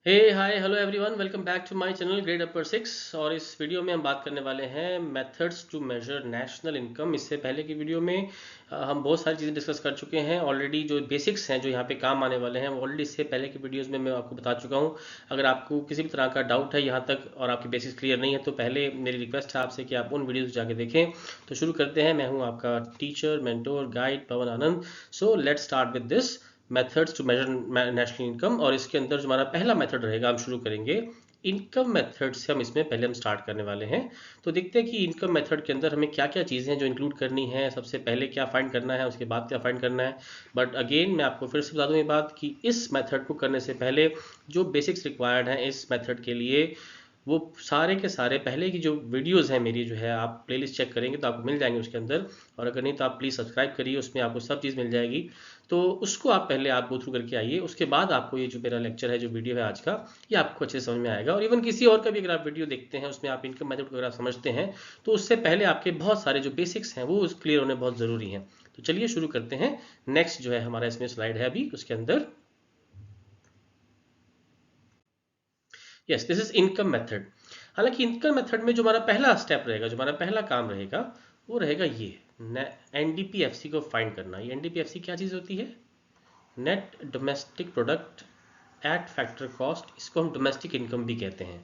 Hey hi hello everyone, welcome back to my channel grade upper 6। और इस video में हम बात करने वाले हैं methods to measure national income. इससे पहले की वीडियो में हम बहुत सारी चीज़ें डिस्कस कर चुके हैं ऑलरेडी। जो बेसिक्स हैं जो यहाँ पे काम आने वाले हैं वो ऑलरेडी इससे पहले की वीडियोस में मैं आपको बता चुका हूँ। अगर आपको किसी भी तरह का डाउट है यहाँ तक और आपकी बेसिक्स क्लियर नहीं है तो पहले मेरी रिक्वेस्ट है आपसे कि आप उन वीडियोज़ जाके देखें। तो शुरू करते हैं। मैं हूँ आपका teacher mentor guide Pawan Anand. So let's start with this methods to measure national income. और इसके अंदर जो हमारा पहला मेथड रहेगा हम शुरू करेंगे इनकम मेथड से। हम इसमें पहले हम स्टार्ट करने वाले हैं। तो देखते हैं कि इनकम मेथड के अंदर हमें क्या क्या चीज़ें हैं जो इंक्लूड करनी है। सबसे पहले क्या फाइंड करना है, उसके बाद क्या फाइंड करना है। बट अगेन मैं आपको फिर से बता दूं ये बात कि इस मेथड को करने से पहले जो बेसिक्स रिक्वायर्ड हैं इस मेथड के लिए वो सारे के सारे पहले की जो वीडियोस हैं मेरी जो है आप प्लेलिस्ट चेक करेंगे तो आपको मिल जाएंगे उसके अंदर। और अगर नहीं तो आप प्लीज़ सब्सक्राइब करिए, उसमें आपको सब चीज़ मिल जाएगी। तो उसको आप पहले आप गो थ्रू करके आइए, उसके बाद आपको ये जो मेरा लेक्चर है जो वीडियो है आज का ये आपको अच्छे से समझ में आएगा। और इवन किसी और का भी अगर आप वीडियो देखते हैं उसमें आप इनकम मेथड को अगर आप समझते हैं तो उससे पहले आपके बहुत सारे जो बेसिक्स हैं वो क्लियर होने बहुत ज़रूरी हैं। तो चलिए शुरू करते हैं। नेक्स्ट जो है हमारा इसमें स्लाइड है अभी उसके अंदर। Yes, this is income method. हालांकि इनकम मेथड में जो हमारा पहला स्टेप रहेगा, जो हमारा पहला काम रहेगा वो रहेगा ये एनडीपीएफसी को फाइंड करना। ये एनडीपीएफसी क्या चीज़ होती है? Net domestic product at factor cost. इसको हम डोमेस्टिक इनकम भी कहते हैं,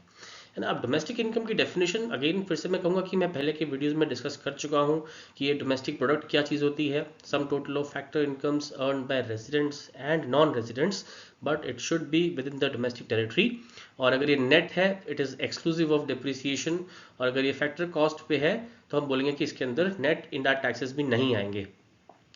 है ना। अब डोमेस्टिक इनकम की डेफिनेशन अगेन फिर से मैं कहूँगा कि मैं पहले के वीडियोस में डिस्कस कर चुका हूँ कि ये डोमेस्टिक प्रोडक्ट क्या चीज़ होती है। Sum total of factor incomes earn by residents and non residents but it should be with in the domestic territory. और अगर ये नेट है it is exclusive of depreciation. और अगर ये फैक्टर कॉस्ट पे है तो हम बोलेंगे कि इसके अंदर नेट इनडायरेक्ट टैक्सेस भी नहीं आएंगे।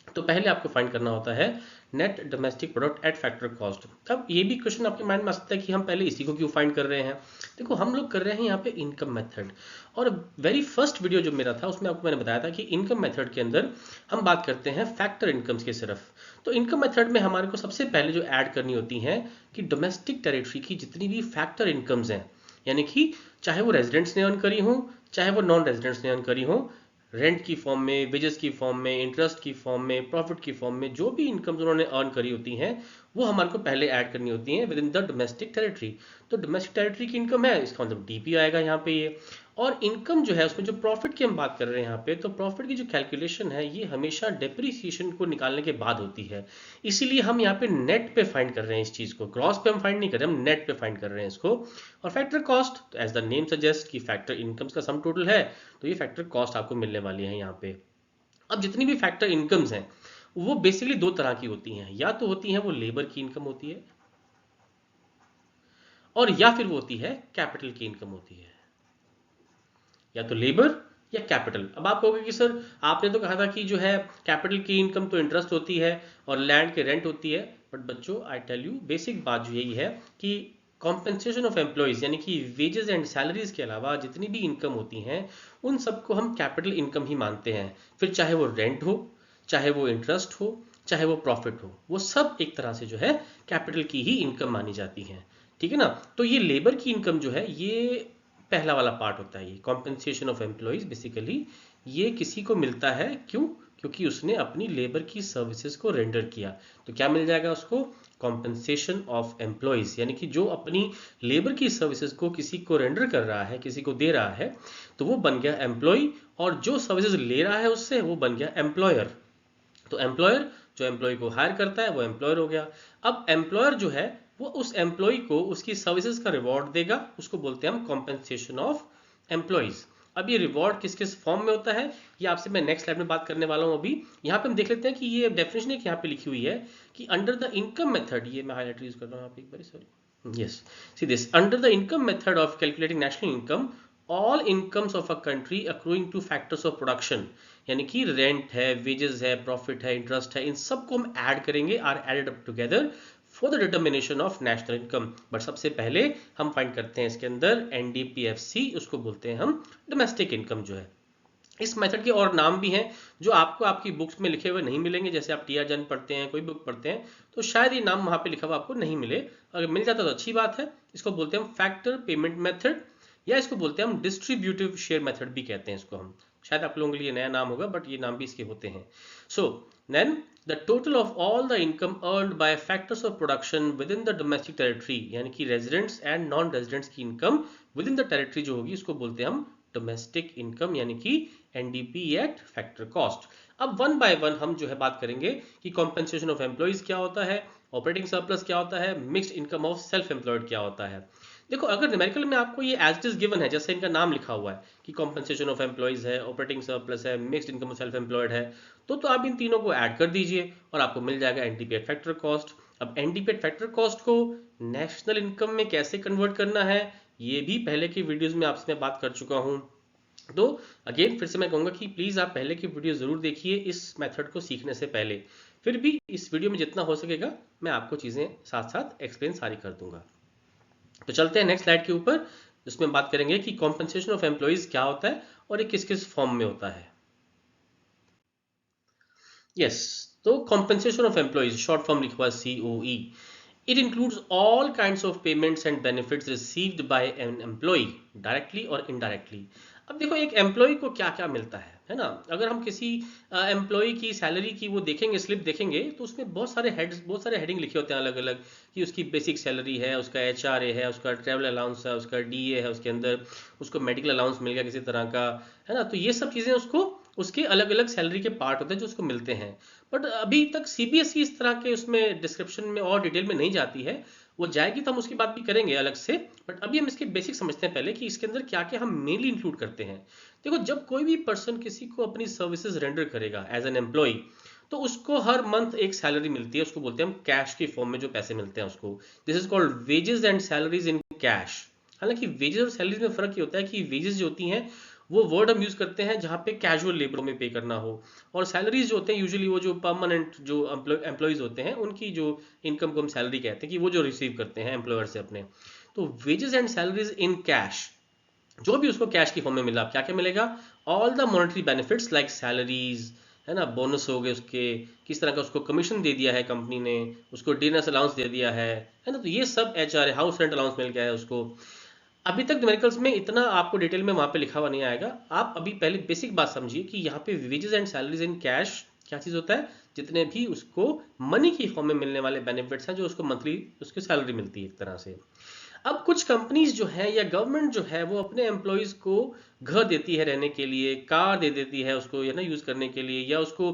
तो पहले आपको फाइंड करना होता है net domestic product at factor cost. अब ये भी क्वेश्चन आपके माइंड में आ सकता है कि हम पहले इसी को क्यों फाइंड कर रहे हैं। देखो हम लोग कर रहे हैं यहाँ पे इनकम मेथड। और वेरी फर्स्ट वीडियो जो मेरा था उसमें आपको मैंने बताया था कि इनकम मेथड के अंदर हम बात करते हैं फैक्टर इनकम्स की सिर्फ। तो इनकम मेथड में हमारे को सबसे पहले जो ऐड करनी होती है कि डोमेस्टिक टेरिटरी की जितनी भी फैक्टर इनकम्स हैं, यानी कि चाहे वो रेजिडेंट्स ने अर्न करी हो चाहे वो नॉन रेजिडेंट्स ने अर्न करी हो, रेंट की फॉर्म में, वेजेस की फॉर्म में, इंटरेस्ट की फॉर्म में, प्रॉफिट की फॉर्म में, जो भी इनकम्स उन्होंने अर्न करी होती हैं वो हमारे को पहले ऐड करनी होती हैं with in the domestic territory. तो डोमेस्टिक टेरिटरी की इनकम है, इसका मतलब डीपी आएगा यहाँ पे ये। और इनकम जो है उसमें जो प्रॉफिट की हम बात कर रहे हैं यहाँ पे, तो प्रॉफिट की जो कैलकुलेशन है ये हमेशा डेप्रिसिएशन को निकालने के बाद होती है। इसीलिए हम यहाँ पे नेट पे फाइंड कर रहे हैं इस चीज़ को, ग्रॉस पे हम फाइंड नहीं कर रहे, हम नेट पे फाइंड कर रहे हैं इसको। और फैक्टर कॉस्ट तो एज द नेम सजेस्ट कि फैक्टर इनकम्स का सम टोटल है, तो ये फैक्टर कॉस्ट आपको मिलने वाली है यहाँ पे। अब जितनी भी फैक्टर इनकम्स हैं वो बेसिकली दो तरह की होती हैं। या तो होती हैं वो लेबर की इनकम होती है और या फिर वो होती है कैपिटल की इनकम होती है। या तो लेबर या कैपिटल। अब आप कहोगे कि सर आपने तो कहा था कि जो है कैपिटल की इनकम तो इंटरेस्ट होती है और लैंड के रेंट होती है। बट बच्चों आई टेल यू बेसिक बात जो यही है कि कॉम्पेंसेशन ऑफ एम्प्लॉयज यानी कि वेजेस एंड सैलरीज के अलावा जितनी भी इनकम होती हैं उन सबको हम कैपिटल इनकम ही मानते हैं। फिर चाहे वो रेंट हो, चाहे वो इंटरेस्ट हो, चाहे वो प्रॉफिट हो, वो सब एक तरह से जो है कैपिटल की ही इनकम मानी जाती है। ठीक है ना। तो ये लेबर की इनकम जो है ये पहला वाला पार्ट होता है, ये कॉम्पेंसेशन ऑफ एम्प्लॉयज। बेसिकली ये किसी को मिलता है, क्यों? क्योंकि उसने अपनी लेबर की सर्विसेज को रेंडर किया। तो क्या मिल जाएगा उसको? कॉम्पेंसेशन ऑफ एम्प्लॉयज, यानी कि जो अपनी लेबर की सर्विसेज को किसी को रेंडर कर रहा है, किसी को दे रहा है, तो वो बन गया एम्प्लॉय। और जो सर्विसेज ले रहा है उससे वो बन गया एम्प्लॉयर। तो एम्प्लॉयर जो एम्प्लॉय को हायर करता है वो एम्प्लॉयर हो गया। अब एम्प्लॉयर जो है वो उस एम्प्लॉय को उसकी सर्विसेज का रिवॉर्ड देगा, उसको बोलते हैं हम कॉम्पेंसेशन ऑफ एम्प्लॉयज। अब ये रिवॉर्ड किस किस फॉर्म में होता है ये आपसे मैं नेक्स्ट स्लाइड में बात करने वाला हूँ। अभी यहाँ पे हम देख लेते हैं कि ये डेफिनेशन एक यहाँ पे लिखी हुई है कि अंडर द इनकम मेथड, ये मैं हाईलाइटर यूज कर रहा हूँ यहाँ पे एक बार, sorry. Yes. See this. Under the income method of calculating national income, all incomes of a country accruing to factors of production, यानी कि रेंट है, वेजेस है, प्रॉफिट है, इंटरेस्ट है, इन सबको हम ऐड करेंगे, are added up together for the determination of national income. But सबसे पहले हम फाइंड करते हैं इसके अंदर एनडीपीएफसी, उसको बोलते हैं हम डोमेस्टिक इनकम जो है। इस मेथड के और नाम भी हैं जो आपको आपकी बुक्स में लिखे हुए नहीं मिलेंगे। जैसे आप टी आर जन पढ़ते हैं, कोई बुक पढ़ते हैं, तो शायद ये नाम वहाँ पे लिखा हुआ आपको नहीं मिले। अगर मिल जाता तो अच्छी बात है। इसको बोलते हैं हम फैक्टर पेमेंट मेथड, या इसको बोलते हैं हम डिस्ट्रीब्यूटिव शेयर मेथड भी कहते हैं इसको हम। शायद आप लोगों के लिए नया नाम होगा, बट ये नाम भी इसके होते हैं। So then the total of all the income earned by factors of production within the domestic territory, यानी कि रेजिडेंट्स एंड नॉन रेजिडेंट्स की income within the territory जो होगी उसको बोलते हैं हम डोमेस्टिक इनकम, यानी कि एनडीपी एट फैक्टर कॉस्ट। अब वन बाय वन हम जो है बात करेंगे कि कॉम्पेंसेशन ऑफ एम्प्लॉइज क्या होता है, ऑपरेटिंग सरप्लस क्या होता है, mixed income of self employed क्या होता है। देखो अगर न्यूमेरिकल में आपको ये एज इट इज गिवन है, जैसे इनका नाम लिखा हुआ है कि कॉम्पेंसेशन ऑफ एम्प्लॉइज है, ऑपरेटिंग सरप्लस है, mixed income of self employed है, तो आप इन तीनों को ऐड कर दीजिए और आपको मिल जाएगा एनडीपी एट फैक्टर कॉस्ट। अब एनडीपी एट फैक्टर कॉस्ट को नेशनल इनकम में कैसे कन्वर्ट करना है, ये भी पहले की वीडियोज में आपसे मैं बात कर चुका हूँ। तो अगेन फिर से मैं कहूंगा कि प्लीज आप पहले की वीडियो जरूर देखिए इस मेथड को सीखने से पहले। फिर भी इस वीडियो में जितना हो सकेगा मैं आपको चीजें साथ साथ एक्सप्लेन सारी कर दूंगा। तो चलते हैं नेक्स्ट स्लाइड के ऊपर, जिसमें बात करेंगे कि कॉम्पेंसेशन ऑफ एम्प्लॉइज क्या होता है और ये किस किस फॉर्म में होता है। यस, तो compensation of employees short form लिखा हुआ COE। It includes all kinds of payments and benefits received by an employee directly or indirectly। अब देखो एक एम्प्लॉय को क्या क्या मिलता है ना। अगर हम किसी एम्प्लॉय की सैलरी की वो देखेंगे, स्लिप देखेंगे, तो उसमें बहुत सारे हेड्स, बहुत सारे हेडिंग लिखे होते हैं अलग अलग, कि उसकी बेसिक सैलरी है, उसका HRA है, उसका ट्रैवल अलाउंस है, उसका DA है, उसके अंदर उसको मेडिकल अलाउंस मिल गया किसी तरह का, है ना। तो ये सब चीज़ें उसको उसके अलग अलग सैलरी के पार्ट होते हैं जो उसको मिलते हैं। बट अभी तक CBSE इस तरह के उसमें डिस्क्रिप्शन में और डिटेल में नहीं जाती है, वो जाएगी तो हम उसकी बात भी करेंगे अलग से। बट अभी हम इसके बेसिक समझते हैं पहले कि इसके अंदर क्या क्या हम मेनली इंक्लूड करते हैं। देखो जब कोई भी पर्सन किसी को अपनी सर्विसेज रेंडर करेगा एज एन एम्प्लॉय, तो उसको हर मंथ एक सैलरी मिलती है, उसको बोलते हैं हम कैश के फॉर्म में जो पैसे मिलते हैं उसको, this is called wages and salaries in cash. हालांकि वेजेस और सैलरीज में फर्क ये होता है कि वेजेस जो होती हैं वो वर्ड हम यूज करते हैं जहाँ पे कैजुअल लेबर में पे करना हो, और सैलरीज जो होते हैं यूजुअली वो जो परमानेंट जो एम्प्लॉयज होते हैं उनकी जो इनकम को हम सैलरी कहते हैं, कि वो जो रिसीव करते हैं एम्प्लॉयर से अपने। तो wages and salaries in cash, जो भी उसको कैश की फॉर्म में मिला, क्या क्या मिलेगा, all the monetary benefits like salaries, है ना, बोनस हो गए उसके, किस तरह का उसको कमीशन दे दिया है कंपनी ने, उसको डिनर्स अलाउंस दे दिया है ना, तो ये सब HRA हाउस रेंट अलाउंस मिल गया है उसको। अभी तक न्यूमेरिकल्स में इतना आपको डिटेल में वहां पे लिखा हुआ नहीं आएगा, आप अभी पहले बेसिक बात समझिए कि यहाँ पे wages and salaries in cash क्या चीज होता है, जितने भी उसको मनी की फॉर्म में मिलने वाले बेनिफिट्स हैं जो उसको मंथली उसकी सैलरी मिलती है एक तरह से। अब कुछ कंपनीज जो है या गवर्नमेंट जो है वो अपने एम्प्लॉयज को घर देती है रहने के लिए, कार दे देती है उसको ना यूज करने के लिए, या उसको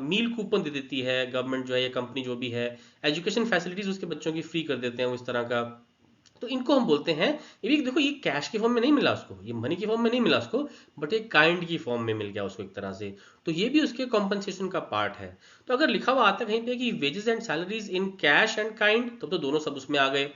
मील कूपन दे देती है गवर्नमेंट जो है या कंपनी जो भी है, एजुकेशन फैसिलिटीज उसके बच्चों की फ्री कर देते हैं वो इस तरह का। तो इनको हम बोलते हैं, ये भी देखो ये कैश की फॉर्म में नहीं मिला उसको, ये मनी की फॉर्म में नहीं मिला उसको, बट एक काइंड की फॉर्म में मिल गया उसको एक तरह से, तो ये भी उसके कॉम्पनसेशन का पार्ट है। तो अगर लिखा हुआ आता है कहीं पे कि wages and salaries in cash and kind, तब तो दोनों सब उसमें आ गए।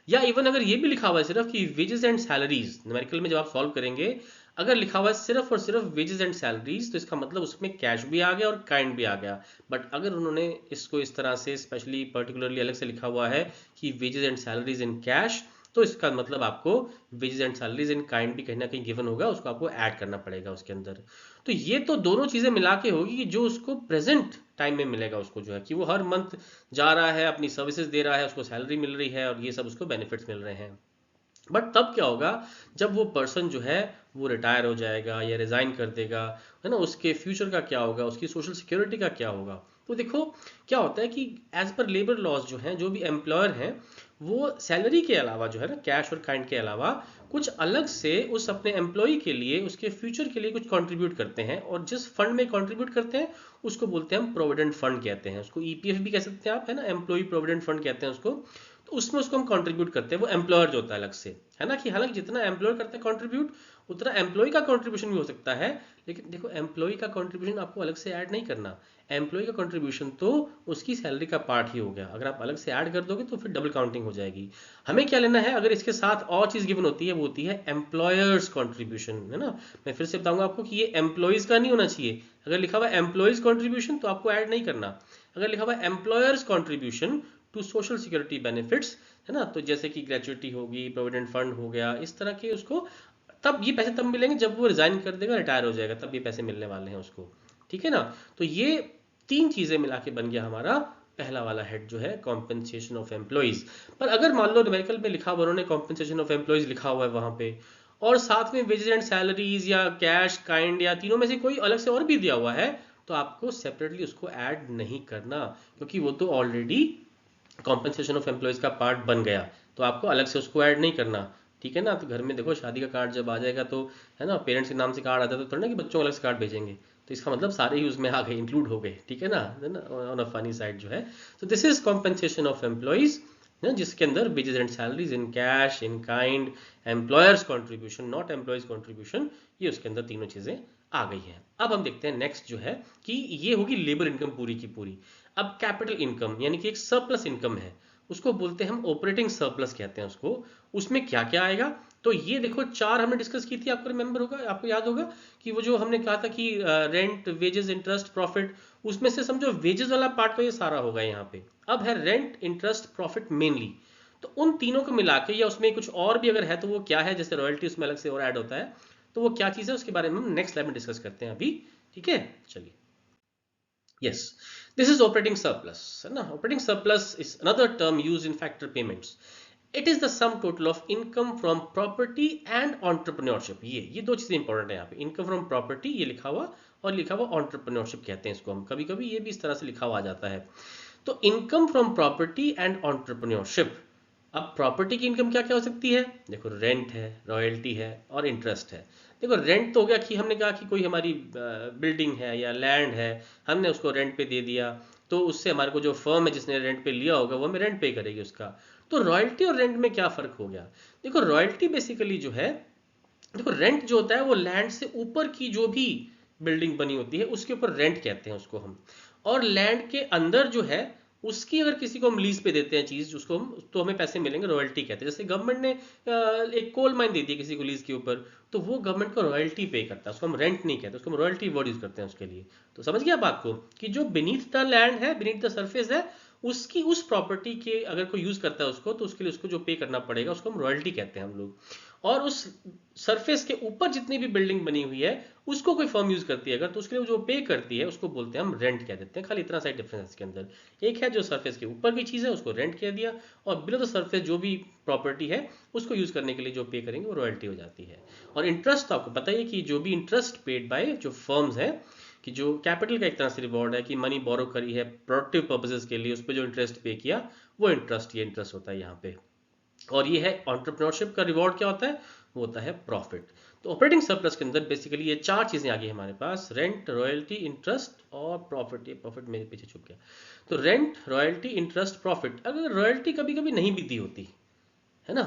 या इवन अगर ये भी लिखा हुआ है सिर्फ कि वेजेस एंड सैलरीज, न्यूमेरिकल में जब आप सॉल्व करेंगे अगर लिखा हुआ है सिर्फ और सिर्फ वेजेस एंड सैलरीज, तो इसका मतलब उसमें कैश भी आ गया और काइंड भी आ गया। बट अगर उन्होंने इसको इस तरह से स्पेशली पर्टिकुलरली अलग से लिखा हुआ है कि wages and salaries in cash, तो इसका मतलब आपको wages and salaries in kind भी कहीं ना कहीं गिवन होगा, उसको आपको ऐड करना पड़ेगा उसके अंदर। तो ये तो दोनों चीजें मिला के होगी कि जो उसको प्रेजेंट टाइम में मिलेगा, उसको जो है कि वो हर मंथ जा रहा है अपनी सर्विसेज दे रहा है, उसको सैलरी मिल रही है और ये सब उसको बेनिफिट्स मिल रहे हैं। बट तब क्या होगा जब वो पर्सन जो है वो रिटायर हो जाएगा या रिजाइन कर देगा, है ना, उसके फ्यूचर का क्या होगा, उसकी सोशल सिक्योरिटी का क्या होगा। तो देखो क्या होता है कि एज पर लेबर लॉज जो है, जो भी एम्प्लॉयर हैं वो सैलरी के अलावा जो है ना, कैश और काइंड के अलावा कुछ अलग से उस अपने एम्प्लॉय के लिए उसके फ्यूचर के लिए कुछ कंट्रीब्यूट करते हैं, और जिस फंड में कंट्रीब्यूट करते हैं उसको बोलते हैं हम प्रोविडेंट फंड कहते हैं, उसको EPF भी कह सकते हैं आप, है ना, एम्प्लॉय प्रोविडेंट फंड कहते हैं उसको। तो उसमें उसको हम कंट्रीब्यूट करते हैं, वो एम्प्लॉयर जो होता है अलग से, है ना, कि हालांकि जितना एम्प्लॉयर करता है कंट्रीब्यूट उतना एम्प्लॉय का कंट्रीब्यूशन भी हो सकता है, लेकिन देखो एम्प्लॉय का कंट्रीब्यूशन आपको अलग से ऐड नहीं करना, एम्प्लॉय का कंट्रीब्यूशन तो उसकी सैलरी का पार्ट ही हो गया, अगर आप अलग से ऐड कर दोगे तो फिर डबल काउंटिंग हो जाएगी। हमें क्या लेना है, अगर इसके साथ और चीज गिवन होती है वो होती है एम्प्लॉयर्स कंट्रीब्यूशन, है ना। मैं फिर से बताऊंगा आपको कि ये एम्प्लॉयज का नहीं होना चाहिए, अगर लिखा हुआ एम्प्लॉयज कंट्रीब्यूशन तो आपको ऐड नहीं करना, अगर लिखा हुआ employers contribution to social security benefits, है ना, तो जैसे कि ग्रेचुइटी होगी, प्रोविडेंट फंड हो गया, इस तरह के उसको, तब ये पैसे तब मिलेंगे जब वो रिजाइन कर देगा, रिटायर हो जाएगा, तब ये पैसे मिलने वाले हैं उसको, ठीक है ना। तो ये तीन चीजें मिला के बन गया हमारा पहला वाला हेड जो है कॉम्पेंसेशन ऑफ एम्प्लॉइज। पर अगर मान लो न्यूमेरिकल में लिखा हुआ उन्होंने कॉम्पेंसेशन ऑफ एम्प्लॉइज लिखा हुआ है वहां पे, और साथ में वेजेस एंड सैलरीज या कैश काइंड या तीनों में से कोई अलग से और भी दिया हुआ है तो आपको सेपरेटली उसको ऐड नहीं करना, क्योंकि वो तो ऑलरेडी कॉम्पनसेशन ऑफ एम्प्लॉयज का पार्ट बन गया, तो आपको अलग से उसको ऐड नहीं करना। ठीक है ना। तो घर में देखो शादी का कार्ड जब आ जाएगा तो है ना, पेरेंट्स के नाम से कार्ड आता है तो थोड़ा ना कि बच्चों को अलग से कार्ड भेजेंगे, तो इसका मतलब सारे ही उसमें आ गए, इंक्लूड हो गए। ठीक है ना, ऑन अ फनी साइड जो है। तो this is compensation of employees, जिसके अंदर wages and salaries in cash in kind, employers contribution not employees contribution, ये उसके अंदर तीनों चीजें आ गई हैं। अब हम देखते हैं नेक्स्ट जो है कि ये होगी लेबर इनकम पूरी की पूरी। अब कैपिटल इनकम यानी कि एक सरप्लस इनकम है, उसको बोलते हैं हम ऑपरेटिंग सरप्लस कहते हैं उसको। उसमें क्या क्या आएगा, तो ये देखो चार हमने डिस्कस की थी, आपको रिमेंबर होगा, आपको याद होगा कि वो जो हमने कहा था कि रेंट वेजेस इंटरेस्ट प्रॉफिट, उसमें से समझो वेजेस वाला पार्ट तो ये सारा होगा यहाँ पे। अब है रेंट इंटरेस्ट प्रॉफिट मेनली, तो उन तीनों को मिला के या उसमें कुछ और भी अगर है तो वो क्या है, जैसे रॉयल्टी उसमें अलग से और ऐड होता है, तो वो क्या चीज़ है उसके बारे में हम नेक्स्ट स्लाइड में डिस्कस करते हैं अभी। ठीक है, चलिए। Yes, this is operating surplus. है ना, operating surplus is another term used in factor payments. It is the sum total of income from property and entrepreneurship. ये दो चीजें इंपॉर्टेंट है यहाँ पे, इनकम फ्रॉम प्रॉपर्टी ये लिखा हुआ और लिखा हुआ entrepreneurship कहते हैं इसको हम, कभी कभी ये भी इस तरह से लिखा हुआ आ जाता है। तो income from property and entrepreneurship। अब प्रॉपर्टी की इनकम क्या क्या हो सकती है, देखो रेंट है, रॉयल्टी है और इंटरेस्ट है। देखो रेंट तो हो गया कि हमने कहा कि कोई हमारी बिल्डिंग है या लैंड है, हमने उसको रेंट पे दे दिया, तो उससे हमारे को जो फर्म है जिसने रेंट पे लिया होगा वो हमें रेंट पे करेगी उसका। तो रॉयल्टी और रेंट में क्या फर्क हो गया, देखो रॉयल्टी बेसिकली जो है, देखो रेंट जो होता है वो लैंड से ऊपर की जो भी बिल्डिंग बनी होती है उसके ऊपर रेंट कहते हैं उसको हम। और लैंड के अंदर जो है उसकी अगर किसी को हम लीज पे देते हैं चीज उसको हम, तो हमें पैसे मिलेंगे, रॉयल्टी कहते हैं। जैसे गवर्नमेंट ने एक कोल माइन दे दी किसी को लीज के ऊपर, तो वो गवर्नमेंट को रॉयल्टी पे करता है, उसको हम रेंट नहीं कहते, उसको हम रॉयल्टी वर्ड यूज करते हैं उसके लिए। तो समझ गया बात को, कि जो बीनीथ द लैंड है, बीनीथ द सरफेस है, उसकी उस प्रॉपर्टी के अगर कोई यूज करता है उसको, तो उसके लिए उसको जो पे करना पड़ेगा उसको हम रॉयल्टी कहते हैं हम लोग। और उस सरफेस के ऊपर जितनी भी बिल्डिंग बनी हुई है उसको कोई फर्म यूज करती है अगर, तो उसके लिए जो पे करती है उसको बोलते हैं हम रेंट कह देते हैं। खाली इतना सा डिफरेंस है इसके अंदर, एक है जो सरफेस के ऊपर की चीज है उसको रेंट कह दिया, और बिलो द सरफेस जो भी प्रॉपर्टी है उसको यूज करने के लिए जो पे करेंगे वो रॉयल्टी हो जाती है। और इंटरेस्ट तो आपको पता ही है कि जो भी इंटरेस्ट पेड बाय जो फर्म्स है, कि जो कैपिटल का एक तरह से रिवॉर्ड है कि मनी बोरो करी है प्रोडक्टिव पर्पसेस के लिए, उस पर जो इंटरेस्ट पे किया वो इंटरेस्ट, ये इंटरेस्ट होता है यहाँ पे। और ये है एंटरप्रेन्योरशिप का रिवॉर्ड क्या होता है, वो होता है प्रॉफिट। तो ऑपरेटिंग सरप्लस के अंदर बेसिकली ये चार चीजें आ गई हमारे पास, रेंट रॉयल्टी इंटरेस्ट और प्रॉफिट। ये प्रॉफिट मेरे पीछे छुप गया। तो रेंट रॉयल्टी इंटरेस्ट प्रॉफिट, अगर रॉयल्टी कभी कभी नहीं भी दी होती है ना,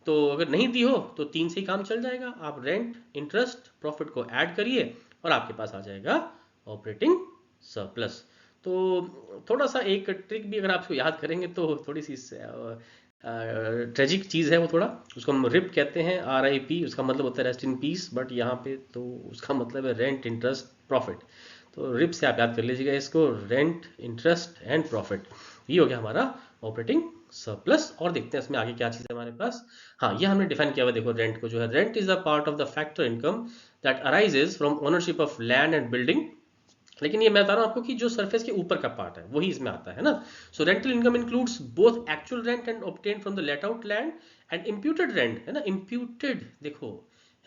तो अगर नहीं दी हो तो तीन से ही काम चल जाएगा, आप रेंट इंटरेस्ट प्रॉफिट को ऐड करिए और आपके पास आ जाएगा ऑपरेटिंग सरप्लस। तो थोड़ा सा एक ट्रिक भी अगर आपको याद करेंगे तो थोड़ी सी ट्रेजिक चीज़ है वो, थोड़ा उसको हम रिप कहते हैं, RIP, उसका मतलब होता है रेस्ट इन पीस, बट यहाँ पे तो उसका मतलब है रेंट इंटरेस्ट प्रॉफिट। तो रिप से आप याद कर लीजिएगा इसको, रेंट इंटरेस्ट एंड प्रॉफिट, ये हो गया हमारा ऑपरेटिंग सरप्लस। और देखते हैं इसमें आगे क्या चीज़ है हमारे पास। हाँ, ये हमने डिफाइन किया हुआ, देखो रेंट को जो है, rent is a part of the factor income that arises from ownership of land and building. लेकिन ये मैं बता रहा हूँ आपको कि जो सरफेस के ऊपर का पार्ट है वही इसमें आता है ना। So rental income includes both actual rent and obtain from the let out land and imputed rent, है ना, इम्प्यूटेड देखो,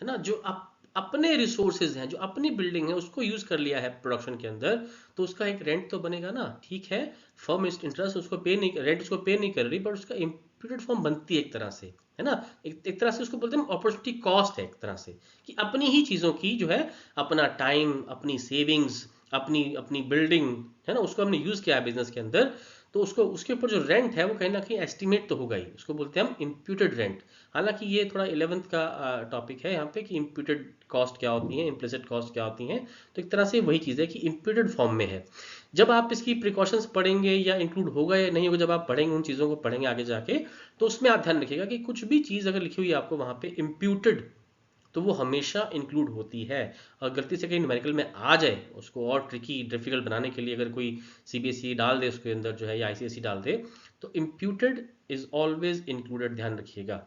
है ना, जो आप अपने रिसोर्सेज हैं, जो अपनी बिल्डिंग है उसको यूज कर लिया है प्रोडक्शन के अंदर, तो उसका एक रेंट तो बनेगा ना। ठीक है, फर्म इंटरेस्ट उसको पे नहीं, रेंट उसको पे नहीं कर रही, बट उसका इम्प्यूटेड फॉर्म बनती है एक तरह से, है ना। एक तरह से उसको बोलते हैं अपॉर्चुनिटी कॉस्ट है एक तरह से, कि अपनी ही चीजों की जो है, अपना टाइम, अपनी सेविंग्स, अपनी अपनी बिल्डिंग, है ना, उसको हमने यूज किया है बिजनेस के अंदर, तो उसको उसके ऊपर जो रेंट है वो कहीं ना कहीं एस्टिमेट तो होगा ही, उसको बोलते हैं हम इम्प्यूटेड रेंट। हालांकि ये थोड़ा 11th का टॉपिक है यहाँ पे कि इम्प्यूटेड कॉस्ट क्या होती है, इम्प्लिसिट कॉस्ट क्या होती हैं, तो एक तरह से वही चीज़ है कि इम्प्यूटेड फॉर्म में है। जब आप इसकी प्रिकॉशंस पढ़ेंगे या इंक्लूड होगा या नहीं होगा, जब आप पढ़ेंगे उन चीज़ों को पढ़ेंगे आगे जाके, तो उसमें आप ध्यान रखिएगा कि कुछ भी चीज़ अगर लिखी हुई है आपको वहाँ पे इम्प्यूटेड, तो वो हमेशा इंक्लूड होती है। और गलती से कहीं न्यूमेरिकल में आ जाए, उसको और ट्रिकी डिफिकल्ट बनाने के लिए अगर कोई CBSE डाल दे उसके अंदर जो है, या ICSE डाल दे, तो इम्प्यूटेड इज ऑलवेज इंक्लूडेड, ध्यान रखिएगा।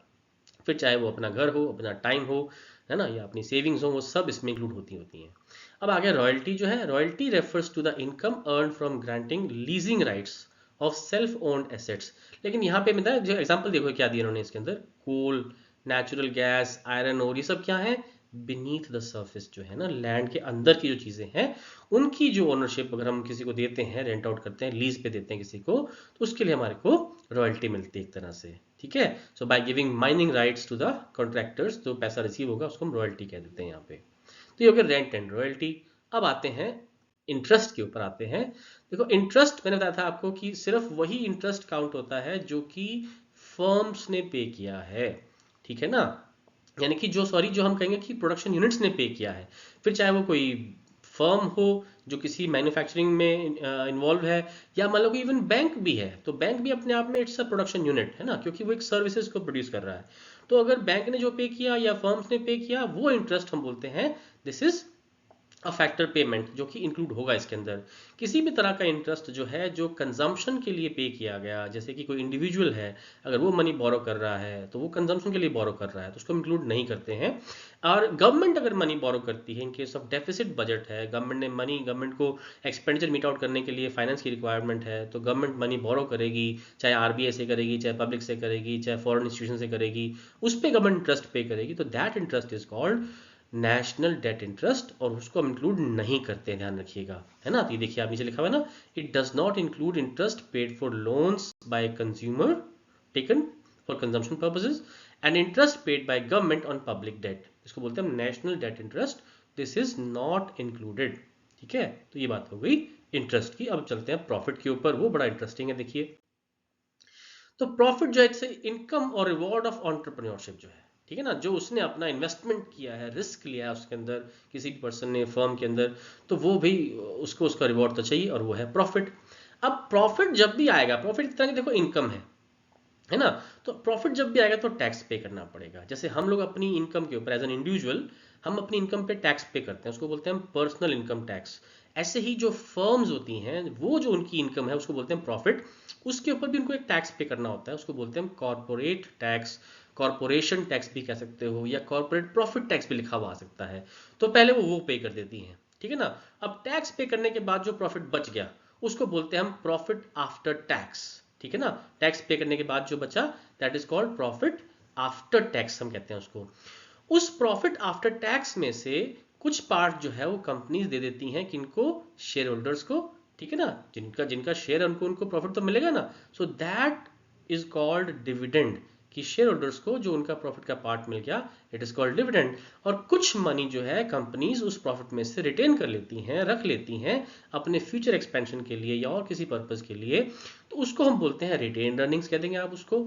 फिर चाहे वो अपना घर हो, अपना टाइम हो, है ना, या अपनी सेविंग्स हो, वो सब इसमें इंक्लूड होती हैं। अब आगे रॉयल्टी जो है, royalty refers to the income earn from granting leasing rights of self owned assets. लेकिन यहाँ पे मतलब जो एग्जांपल देखो क्या दिया उन्होंने इसके अंदर, कोल, नेचुरल गैस, आयरन ओर, ये सब क्या है, बीनीथ द सर्फेस जो है ना, लैंड के अंदर की जो चीजें हैं उनकी जो ओनरशिप अगर हम किसी को देते हैं, रेंट आउट करते हैं, लीज पे देते हैं किसी को, तो उसके लिए हमारे को रॉयल्टी मिलती है एक तरह से, ठीक है। So by giving mining rights to the contractors, जो पैसा रिसीव होगा उसको हम रॉयल्टी कह देते हैं यहाँ पे। तो ये हो गया रेंट एंड रॉयल्टी। अब आते हैं इंटरेस्ट के ऊपर आते हैं। देखो इंटरेस्ट मैंने बताया था आपको कि सिर्फ वही इंटरेस्ट काउंट होता है जो कि फर्म्स ने पे किया है, ठीक है ना, यानी कि जो हम कहेंगे कि प्रोडक्शन यूनिट्स ने पे किया है, फिर चाहे वो कोई फर्म हो जो किसी मैन्युफैक्चरिंग में इन्वॉल्व है, या मान लो कि इवन बैंक भी है, तो बैंक भी अपने आप में इट्स अ प्रोडक्शन यूनिट है ना, क्योंकि वो एक सर्विसेज को प्रोड्यूस कर रहा है। तो अगर बैंक ने जो पे किया या फर्म्स ने पे किया, वो इंटरेस्ट हम बोलते हैं this is a factor payment, जो कि इंक्लूड होगा इसके अंदर। किसी भी तरह का इंटरेस्ट जो है जो कंजम्पशन के लिए पे किया गया, जैसे कि कोई इंडिविजुअल है अगर वो मनी बोरो कर रहा है तो वो कंजम्पशन के लिए बोरो कर रहा है, तो उसको इंक्लूड नहीं करते हैं। और गवर्नमेंट अगर मनी बोरो करती है in case of deficit budget है, गवर्नमेंट को एक्सपेंडिचर मीट आउट करने के लिए फाइनेंस की रिक्वायरमेंट है, तो गवर्नमेंट मनी बोरो करेगी, चाहे आरबीआई से करेगी, चाहे पब्लिक से करेगी, चाहे फॉरेन इंस्टीट्यूशन से करेगी, उस पर गवर्नमेंट इंटरेस्ट पे करेगी, तो that interest is called national debt interest, और उसको हम इंक्लूड नहीं करते हैं, ध्यान रखिएगा, है ना। तो ये देखिए आप नीचे लिखा हुआ है ना, it does not include interest paid for loans by consumer taken for consumption purposes and interest paid by government on public debt, इसको बोलते हैं national debt interest, this is not included, ठीक है। तो ये बात हो गई इंटरेस्ट की। अब चलते हैं प्रॉफिट के ऊपर, वो बड़ा इंटरेस्टिंग है। देखिए तो प्रॉफिट जो है इनकम और रिवॉर्ड ऑफ एंटरप्रेन्योरशिप जो है, ठीक है ना, जो उसने अपना इन्वेस्टमेंट किया है, रिस्क लिया है उसके अंदर, किसी भी पर्सन ने फर्म के अंदर, तो वो भी उसको उसका रिवॉर्ड तो चाहिए, और वो है प्रॉफिट। अब प्रॉफिट जब भी आएगा, प्रॉफिट इस तरह की देखो इनकम है ना, तो प्रॉफिट जब भी आएगा तो टैक्स पे करना पड़ेगा। जैसे हम लोग अपनी इनकम के ऊपर एज एन इंडिविजुअल हम अपनी इनकम पे टैक्स पे करते हैं, उसको बोलते हैं पर्सनल इनकम टैक्स। ऐसे ही जो फर्म्स होती हैं वो जो उनकी इनकम है उसको बोलते हैं प्रॉफिट, उसके ऊपर भी उनको एक टैक्स पे करना होता है, उसको बोलते हैं कॉर्पोरेट टैक्स, कॉर्पोरेशन टैक्स भी कह सकते हो, या कॉर्पोरेट प्रॉफिट टैक्स भी लिखा हुआ आ सकता है। तो पहले वो पे कर देती हैं, ठीक है ना। अब टैक्स पे करने के बाद जो प्रॉफिट बच गया उसको बोलते हैं हम प्रॉफिट आफ्टर टैक्स, ठीक है ना। टैक्स पे करने के बाद जो बचा that is called profit after tax, हम कहते हैं उसको। उस प्रॉफिट आफ्टर टैक्स में से कुछ पार्ट जो है वो कंपनीज दे देती हैं किनको, शेयर होल्डर्स को, ठीक है ना, जिनका जिनका शेयर है उनको उनको प्रॉफिट तो मिलेगा ना। So that is called dividend, कि शेयर होल्डर्स को जो उनका प्रॉफिट का पार्ट मिल गया, इट इज कॉल्ड डिविडेंड। और कुछ मनी जो है कंपनीज उस प्रॉफिट में से रिटेन कर लेती हैं, रख लेती हैं अपने फ्यूचर एक्सपेंशन के लिए या और किसी पर्पज के लिए, तो उसको हम बोलते हैं रिटेन अर्निंग्स कह देंगे आप उसको,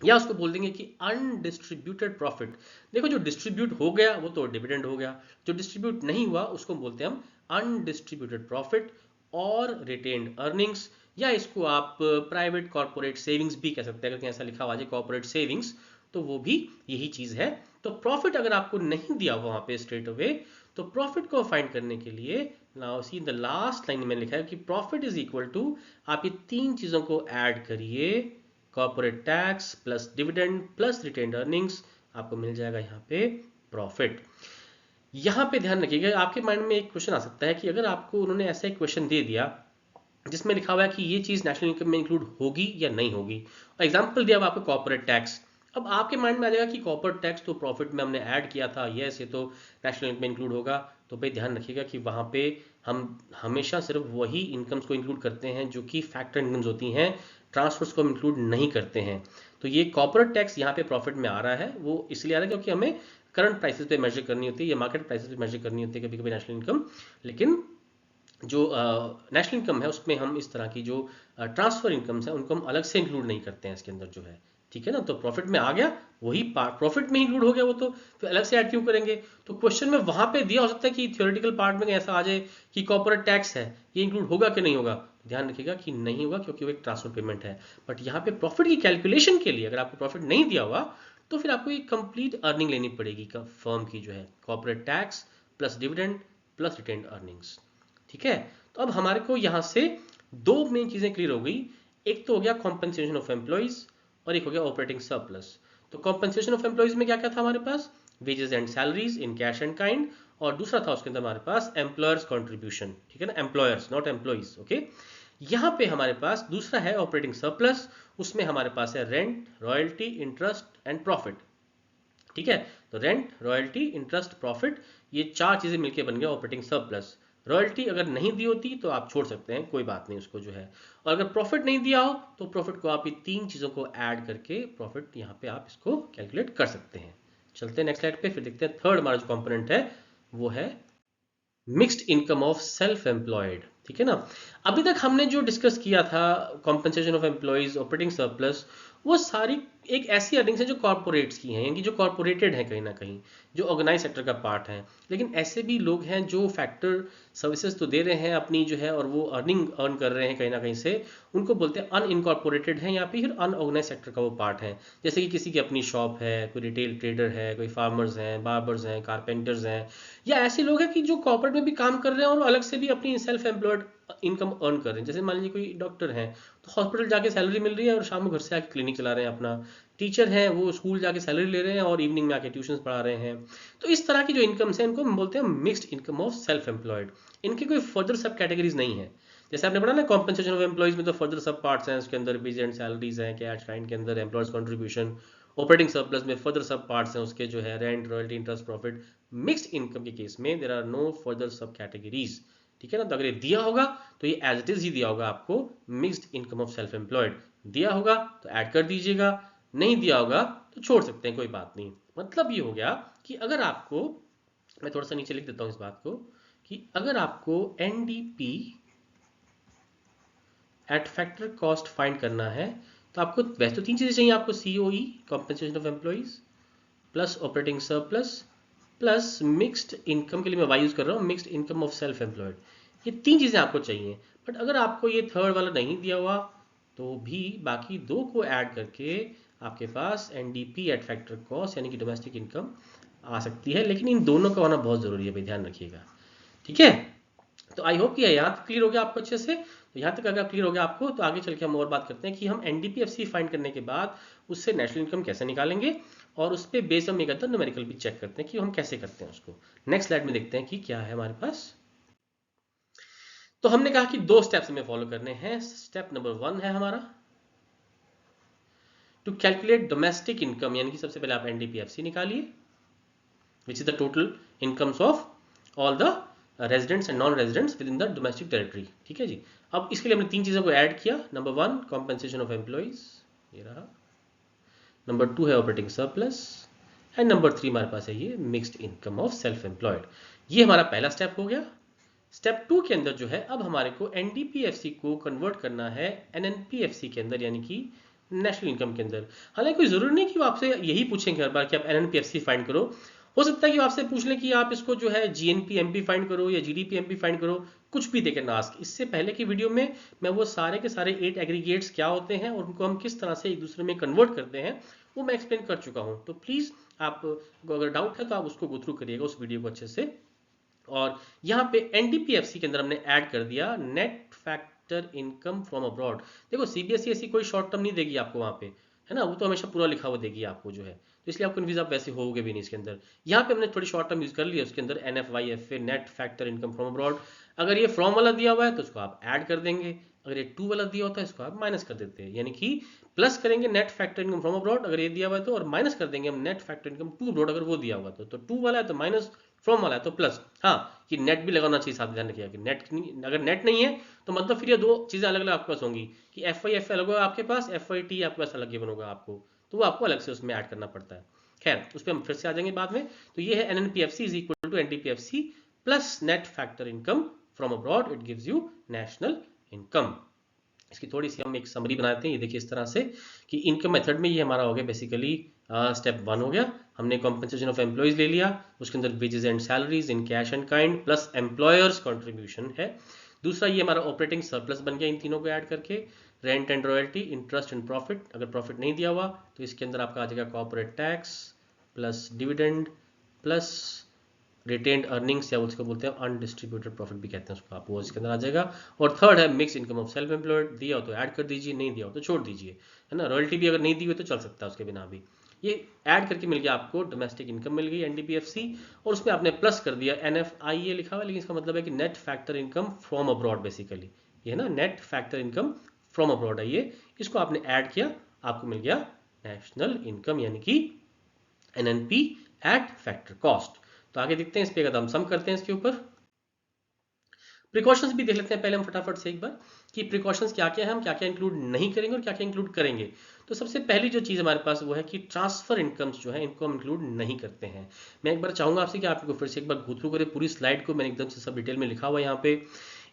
या उसको बोल देंगे कि अनडिस्ट्रीब्यूटेड प्रॉफिट। देखो जो डिस्ट्रीब्यूट हो गया वो तो डिविडेंड हो गया, जो डिस्ट्रीब्यूट नहीं हुआ उसको बोलते हैं हम अनडिस्ट्रीब्यूटेड प्रॉफिट और रिटेन्ड अर्निंग्स, या इसको आप प्राइवेट कॉर्पोरेट सेविंग्स भी कह सकते हैं। अगर ऐसा लिखा हुआ है कॉर्पोरेट सेविंग्स, तो वो भी यही चीज है। तो प्रॉफिट अगर आपको नहीं दिया वहां पे स्ट्रेट अवे, तो प्रॉफिट को फाइंड करने के लिए now see the last line में लिखा है कि प्रॉफिट इज इक्वल टू, आप ये तीन चीजों को ऐड करिए, corporate tax plus dividend plus retained earnings, आपको मिल जाएगा यहाँ पे प्रॉफिट। यहाँ पे ध्यान रखिएगा, आपके माइंड में एक क्वेश्चन आ सकता है कि अगर आपको उन्होंने ऐसा एक क्वेश्चन दे दिया जिसमें लिखा हुआ है कि ये चीज नेशनल इनकम में इंक्लूड होगी या नहीं होगी, और एग्जांपल दिया हुआ आपको कॉर्पोरेट टैक्स, अब आपके माइंड में आ जाएगा कि कॉर्पोरेट टैक्स तो प्रॉफिट में हमने ऐड किया था, यस ये तो नेशनल इनकम में इंक्लूड होगा। तो भाई ध्यान रखिएगा कि वहां पे हम हमेशा सिर्फ वही इनकम्स को इंक्लूड करते हैं जो कि फैक्टर इनकम्स होती हैं, ट्रांसफर्स को हम इंक्लूड नहीं करते हैं। तो ये कॉर्पोरेट टैक्स यहाँ पे प्रॉफिट में आ रहा है, वो इसलिए आ रहा है क्योंकि हमें करंट प्राइसेस पे मेजर करनी होती है या मार्केट प्राइसेस पे मेजर करनी होती है कभी कभी नेशनल इनकम। लेकिन जो नेशनल इनकम है उसमें हम इस तरह की जो ट्रांसफर इनकम्स है उनको हम अलग से इंक्लूड नहीं करते हैं इसके अंदर जो है, ठीक है ना। तो प्रॉफिट में आ गया, वही प्रॉफिट में इंक्लूड हो गया, वो तो फिर अलग से ऐड क्यों करेंगे। तो क्वेश्चन में वहां पे दिया हो सकता है कि थियोरेटिकल पार्ट में ऐसा आ जाए कि कॉर्पोरेट टैक्स है ये इंक्लूड होगा कि नहीं होगा, ध्यान रखिएगा कि नहीं होगा क्योंकि वो एक ट्रांसफर पेमेंट है। बट यहाँ पे प्रॉफिट की कैलकुलेशन के लिए अगर आपको प्रॉफिट नहीं दिया हुआ तो फिर आपको एक कंप्लीट अर्निंग लेनी पड़ेगी फर्म की जो है, corporate tax plus dividend plus retained earnings, ठीक है। तो अब हमारे को यहां से दो मेन चीजें क्लियर हो गई, एक तो हो गया कॉम्पनसेशन ऑफ एम्प्लॉइज और एक हो गया ऑपरेटिंग सरप्लस। तो कॉम्पनसेशन ऑफ एम्प्लॉइज में क्या क्या था हमारे पास, wages and salaries in cash and kind, और दूसरा था उसके अंदर हमारे पास एम्प्लॉयर्स कॉन्ट्रीब्यूशन, ठीक है ना, एम्प्लॉयर्स नॉट एम्प्लॉइज, ओके। यहाँ पे हमारे पास दूसरा है ऑपरेटिंग सरप्लस, उसमें हमारे पास है rent, royalty, interest and profit, ठीक है। तो रेंट, रॉयल्टी, इंटरेस्ट, प्रॉफिट, ये 4 चीजें मिलकर बन गया ऑपरेटिंग सरप्लस। रॉयल्टी अगर नहीं दी होती तो आप छोड़ सकते हैं, कोई बात नहीं उसको जो है। और अगर प्रॉफिट नहीं दिया हो तो प्रॉफिट को आप ये 3 चीजों को ऐड करके प्रॉफिट यहाँ पे आप इसको कैलकुलेट कर सकते हैं। चलते हैं नेक्स्ट स्लाइड पे, फिर देखते हैं थर्ड हमारा जो कंपोनेंट है वो है mixed income of self employed. ठीक है ना। अभी तक हमने जो डिस्कस किया था compensation of employees, operating surplus, वो सारी एक ऐसी अर्निंग्स हैं जो कॉर्पोरेट्स की हैं, यानी जो कॉर्पोरेटेड है कहीं ना कहीं, जो ऑर्गेनाइज सेक्टर का पार्ट है। लेकिन ऐसे भी लोग हैं जो फैक्टर सर्विसेज तो दे रहे हैं अपनी जो है, और वो अर्न कर रहे हैं कहीं ना कहीं से, उनको बोलते हैं अनइनकॉर्पोरेटेड है या फिर अनऑर्गेनाइज सेक्टर का वो पार्ट है। जैसे कि किसी की अपनी शॉप है, कोई रिटेल ट्रेडर है, कोई फार्मर्स हैं, बार्बर्स हैं, कारपेंटर्स हैं, या ऐसे लोग हैं कि जो कॉर्पोरेट में भी काम कर रहे हैं और अलग से भी अपनी सेल्फ एम्प्लॉयड इनकम अर्न कर रहे हैं। जैसे मान लीजिए कोई डॉक्टर हैं तो हॉस्पिटल जाके सैलरी मिल रही है और शाम को घर से आके क्लिनिक चला रहे हैं अपना। टीचर हैं वो स्कूल जाके सैलरी ले रहे हैं और इवनिंग में आके ट्यूशन पढ़ा रहे हैं। तो इस तरह की जो इनकम्स हैं इनको हम बोलते हैं mixed income of self employed. इनकी कोई फर्दर सब कैटेगरीज नहीं है। जैसे आपने पढ़ा ना कॉम्पनसेशन ऑफ एम्प्लॉइज में तो फर्दर सब पार्ट्स हैं, उसके अंदर वेज एंड सैलरीज हैं, कैश काइंड के अंदर एम्प्लॉयज कंट्रीब्यूशन, ऑपरेटिंग सरप्लस में फर्दर सब पार्ट्स हैं उसके जो है rent, royalty, interest, profit. Mixed income के केस में देयर आर नो फर्दर सब कैटेगरीज। ठीक है ना। तो अगर ये दिया होगा तो ये एज इट इज ही दिया होगा आपको, mixed income of self employed. दिया होगा तो ऐड कर दीजिएगा, नहीं दिया होगा तो छोड़ सकते हैं, कोई बात नहीं। मतलब ये हो गया कि अगर आपको, मैं थोड़ा सा नीचे लिख देता हूं इस बात को, कि अगर आपको NDP at factor cost find करना है तो आपको वैसे तो 3 चीजें चाहिए आपको, COE compensation of employees, plus operating surplus, plus mixed income के लिए मैं वाई यूज कर रहा हूँ, mixed income of self employed. ये 3 चीजें आपको चाहिए। बट अगर आपको ये थर्ड वाला नहीं दिया हुआ तो भी बाकी 2 को ऐड करके आपके पास एनडीपी एट फैक्टर कॉस्ट यानी कि डोमेस्टिक इनकम आ सकती है। लेकिन इन दोनों का होना बहुत जरूरी है भाई, ध्यान रखिएगा। ठीक है। तो आई होप कि यहाँ तक क्लियर हो गया आपको अच्छे से। तो यहाँ तक अगर क्लियर हो गया आपको तो आगे चल के हम और बात करते हैं कि हम एनडीपीएफसी फाइंड करने के बाद उससे नेशनल इनकम कैसे निकालेंगे, और उस पर बेस हम एक अदर न्यूमेरिकल भी चेक करते हैं कि हम कैसे करते हैं उसको। नेक्स्ट स्लाइड में देखते हैं कि क्या है हमारे पास। तो हमने कहा कि 2 स्टेप्स हमें फॉलो करने हैं। स्टेप नंबर 1 है हमारा टू कैलकुलेट डोमेस्टिक इनकम, यानी कि सबसे पहले आप एनडीपीएफसी निकालिए, which is the total incomes of all the residents and non residents with in the domestic territory. ठीक है जी। अब इसके लिए हमने 3 चीजों को ऐड किया। नंबर 1 कॉम्पेंसेशन ऑफ एम्प्लॉइज, ये रहा। नंबर 2 है ऑपरेटिंग सरप्लस, एंड नंबर 3 हमारे पास है ये mixed income of self employed. ये हमारा पहला स्टेप हो गया। स्टेप 2 के अंदर जो है अब हमारे को एनडीपीएफसी को कन्वर्ट करना है एनएनपीएफसी के अंदर, यानी कि नेशनल इनकम के अंदर। हालांकि कोई जरूरी नहीं कि वो आपसे यही पूछेंगे हर बार कि आप एनएनपीएफसी फाइंड करो। हो सकता है कि वो आपसे पूछ लें कि आप इसको जो है जीएनपी एमपी फाइंड करो या जीडीपी एमपी फाइंड करो, कुछ भी देकर ना आस्क। इससे पहले की वीडियो में मैं वो सारे के सारे 8 एग्रीगेट्स क्या होते हैं और उनको हम किस तरह से एक दूसरे में कन्वर्ट करते हैं वो मैं एक्सप्लेन कर चुका हूं। तो प्लीज आपको अगर डाउट है तो आप उसको गो थ्रू करिएगा उस वीडियो को अच्छे से। और यहाँ पे एनडीपीएफसी के अंदर हमने ऐड कर दिया net factor income from abroad. देखो सीबीएसई ऐसी कोई शॉर्ट टर्म नहीं देगी आपको वहाँ पे, है ना, वो तो हमेशा पूरा लिखा हुआ देगी आपको जो है, तो इसलिए आप कन्फ्यूज आप वैसे होगे भी नहीं इसके अंदर। यहाँ पे हमने थोड़ी शॉर्ट टर्म यूज कर लिया उसके अंदर, NFYFA net factor income from abroad. अगर ये फ्रॉम वाला दिया हुआ है तो उसको आप ऐड कर देंगे, अगर ये टू वाला दिया होता है इसको आप माइनस कर देते हैं, यानी कि प्लस करेंगे net factor income from abroad अगर ये दिया हुआ है तो, और माइनस कर देंगे हम net factor income to abroad अगर वो दिया हुआ तो टू वाला है तो माइनस, फ्रॉम वाला है तो प्लस। हाँ, कि नेट भी लगाना चाहिए, साथ ध्यान रखिएगा कि नेट अगर नेट नहीं है तो मतलब फिर ये 2 चीजें अलग अलग आपके पास होंगी कि FIFA अलग होगा आपके पास, FIT आपके पास अलग ही बनोगा आपको, तो वो आपको अलग से उसमें ऐड करना पड़ता है। खैर उस पर हम फिर से आ जाएंगे बाद में। तो ये है NNPFC is equal to NDPFC plus net factor income from abroad, it gives you national income. इसकी थोड़ी सी हम एक समरी बनाते हैं, ये देखिए इस तरह से कि इनकम मेथड में ये हमारा हो गया बेसिकली स्टेप 1 हो गया। हमने कॉम्पनसेशन ऑफ एम्प्लॉइज ले लिया, उसके अंदर wages and salaries in cash and kind plus employers contribution है। दूसरा ये हमारा ऑपरेटिंग सरप्लस बन गया इन तीनों को ऐड करके, rent and royalty, interest and profit. अगर प्रॉफिट नहीं दिया हुआ तो इसके अंदर आपका आ जाएगा corporate tax plus dividend plus retained earnings, या उसको बोलते हैं अनडिस्ट्रीब्यूटेड प्रॉफिट भी कहते हैं उसको, आप वो इसके अंदर आ जाएगा। और थर्ड है mix income of self employed, दिया हो तो ऐड कर दीजिए, नहीं दिया हो तो छोड़ दीजिए, है ना। रॉयल्टी भी अगर नहीं दी हुई तो चल सकता है उसके बिना भी। ये ऐड करके मिल गया आपको डोमेस्टिक इनकम मिल गई एनडीपीएफसी, और उसमें आपने प्लस कर दिया NFIA लिखा हुआ, लेकिन इसका मतलब है कि net factor income from abroad basically, ये ना net factor income from abroad है ये, इसको आपने ऐड किया, आपको मिल गया नेशनल इनकम यानी कि NNP एट फैक्टर कॉस्ट। तो आगे देखते हैं इस पे कदम सम करते हैं इसके ऊपर। प्रिकॉशंस भी देख लेते हैं पहले हम फटाफट से एक बार कि प्रिकॉशंस क्या क्या है, हम क्या क्या इंक्लूड नहीं करेंगे और क्या क्या इंक्लूड करेंगे। तो सबसे पहली जो चीज़ हमारे पास वो है कि ट्रांसफर इनकम्स जो है इनको हम इंक्लूड नहीं करते हैं। मैं एक बार चाहूंगा आपसे कि आप इनको फिर से एक बार गो थ्रू करें पूरी स्लाइड को। मैंने एकदम से सब डिटेल में लिखा हुआ है यहाँ पे।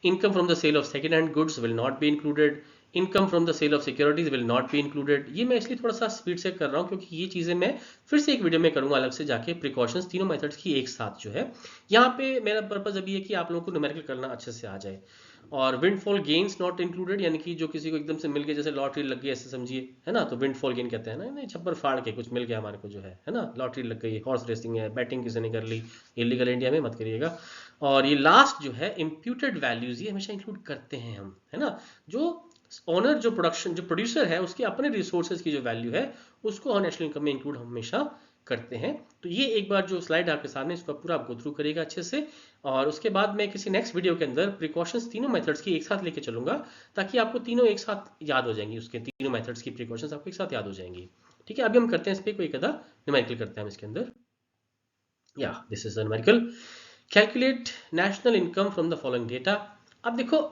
Income from the sale of second hand goods will not be included, income from the sale of securities will not be included. ये मैं इसलिए थोड़ा सा स्पीड से कर रहा हूँ क्योंकि ये चीज़ें मैं फिर से एक वीडियो में करूंगा अलग से जाके, प्रिकॉशंस तीनों मेथड्स की एक साथ जो है। यहाँ पे मेरा पर्पज अभी है कि आप लोगों को न्यूमेरिकल करना अच्छे से आ जाए। और विंडफॉल गेन्स नॉट इंक्लूडेड, यानी कि जो किसी को एकदम से मिल गया, जैसे लॉटरी लग गई ऐसे समझिए, है ना, तो विंडफॉल गेन कहते हैं ना, नहीं छप्पर फाड़ के कुछ मिल गया हमारे को जो है ना, लॉटरी लग गई, हॉर्स रेसिंग है, बैटिंग किसी ने कर ली, इलीगल इंडिया में मत करिएगा। और ये लास्ट जो है इम्प्यूटेड वैल्यूज, ये हमेशा इंक्लूड करते हैं हम, है ना। जो ओनर, जो प्रोड्यूसर है, उसके अपने रिसोर्सेज की जो वैल्यू है उसको हम नेशनल इनकम में इंक्लूड हमेशा करते हैं। तो ये एक बार जो स्लाइड आपके सामने, इसको पूरा आप गो थ्रू करिएगा अच्छे से। और उसके बाद मैं किसी नेक्स्ट वीडियो के अंदर प्रिकॉशंस तीनों मेथड्स की एक साथ लेके चलूंगा, ताकि आपको तीनों एक साथ याद हो जाएंगी, उसके तीनों मेथड्स की प्रिकॉशंस आपको एक साथ याद हो जाएंगी। ठीक है, अभी हम करते हैं इस पर कोई कदा न्यूमेरिकल करते हैं हम इसके अंदर। या this is numerical, calculate national income from the following data. अब देखो,